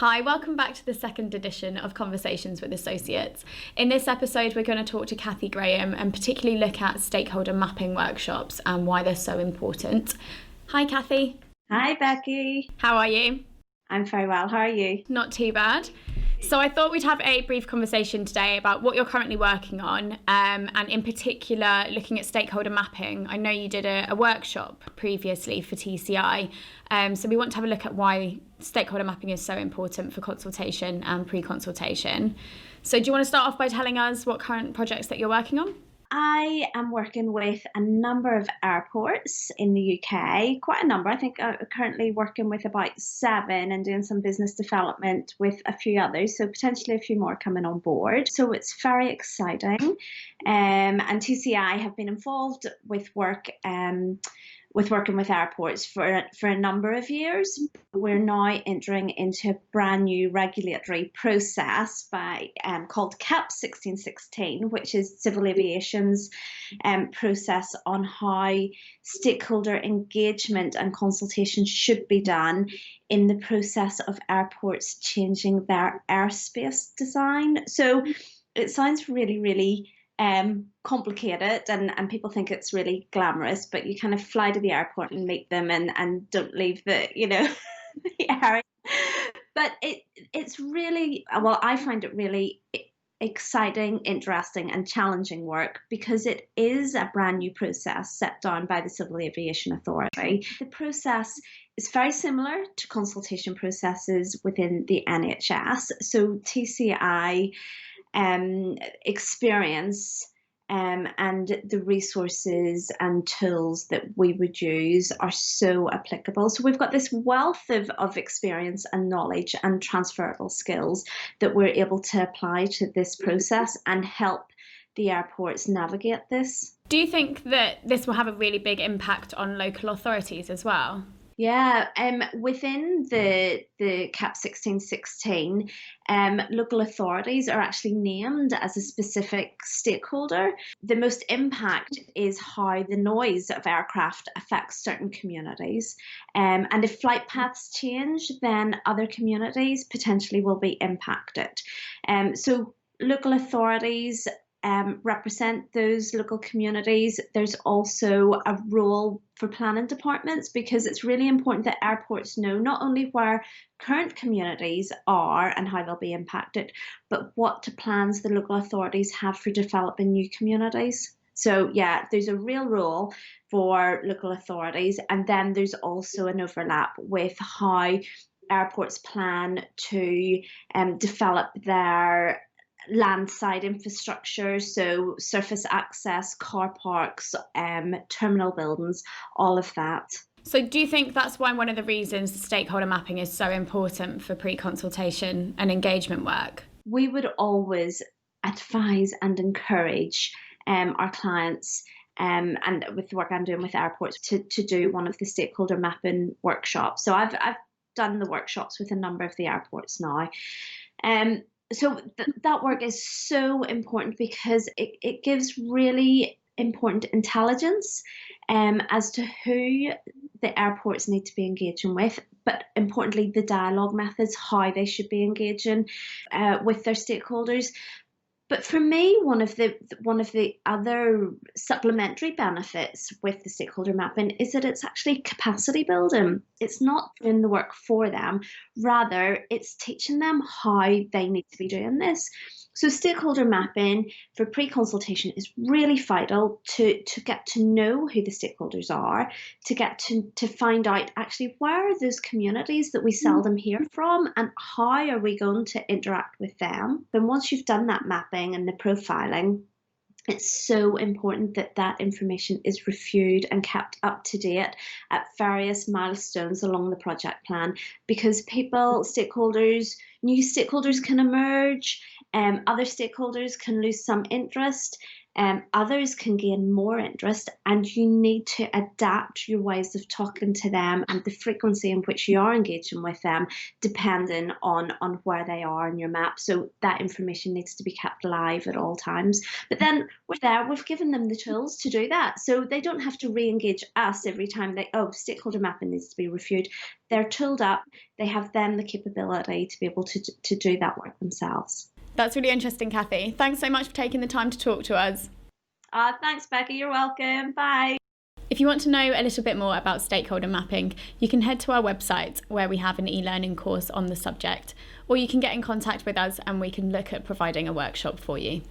Hi, welcome back to the second edition of Conversations with Associates. In this episode, we're going to talk to Kathy Graham and particularly look at stakeholder mapping workshops and why they're so important. Hi, Kathy. Hi, Becky. How are you? I'm very well. How are you? Not too bad. So I thought we'd have a brief conversation today about what you're currently working on, and in particular looking at stakeholder mapping. I know you did a workshop previously for TCI, so we want to have a look at why stakeholder mapping is so important for consultation and pre-consultation. So do you want to start off by telling us what current projects that you're working on? I am working with a number of airports in the UK, quite a number. I think I'm currently working with about 7 and doing some business development with a few others, so potentially a few more coming on board. So it's very exciting. And TCI have been involved with working with airports for a number of years. We're now entering into a brand new regulatory process called CAP 1616, which is civil aviation's process on how stakeholder engagement and consultation should be done in the process of airports changing their airspace design. So it sounds really, really complicated and people think it's really glamorous, but you kind of fly to the airport and meet them and don't leave the the area. But it's really, well, I find it really exciting, interesting and challenging work because it is a brand new process set down by the Civil Aviation Authority. The process is very similar to consultation processes within the NHS. So TCI experience and the resources and tools that we would use are so applicable. So we've got this wealth of experience and knowledge and transferable skills that we're able to apply to this process and help the airports navigate this. Do you think that this will have a really big impact on local authorities as well? Yeah, within the CAP 1616, local authorities are actually named as a specific stakeholder. The most impact is how the noise of aircraft affects certain communities. And if flight paths change, then other communities potentially will be impacted. So local authorities represent those local communities. There's also a role for planning departments because it's really important that airports know not only where current communities are and how they'll be impacted, but what plans the local authorities have for developing new communities. So yeah, there's a real role for local authorities, and then there's also an overlap with how airports plan to develop their landside infrastructure, so surface access, car parks, terminal buildings, all of that. So do you think that's why one of the reasons stakeholder mapping is so important for pre-consultation and engagement work? We would always advise and encourage our clients and with the work I'm doing with airports to do one of the stakeholder mapping workshops. So I've done the workshops with a number of the airports now. So that work is so important because it gives really important intelligence as to who the airports need to be engaging with, but importantly, the dialogue methods, how they should be engaging with their stakeholders. But for me, one of the other supplementary benefits with the stakeholder mapping is that it's actually capacity building. It's not doing the work for them, rather it's teaching them how they need to be doing this. So stakeholder mapping for pre-consultation is really vital to get to know who the stakeholders are, to get to find out actually where are those communities that we seldom hear from and how are we going to interact with them. Then once you've done that mapping and the profiling, it's so important that that information is reviewed and kept up to date at various milestones along the project plan because new stakeholders can emerge, other stakeholders can lose some interest. Others can gain more interest, and you need to adapt your ways of talking to them and the frequency in which you are engaging with them, depending on where they are in your map. So that information needs to be kept alive at all times. But then we've given them the tools to do that. So they don't have to re-engage us every time stakeholder mapping needs to be reviewed. They're tooled up, they have then the capability to be able to do that work themselves. That's really interesting, Kathy. Thanks so much for taking the time to talk to us. Thanks, Becky. You're welcome. Bye. If you want to know a little bit more about stakeholder mapping, you can head to our website where we have an e-learning course on the subject, or you can get in contact with us and we can look at providing a workshop for you.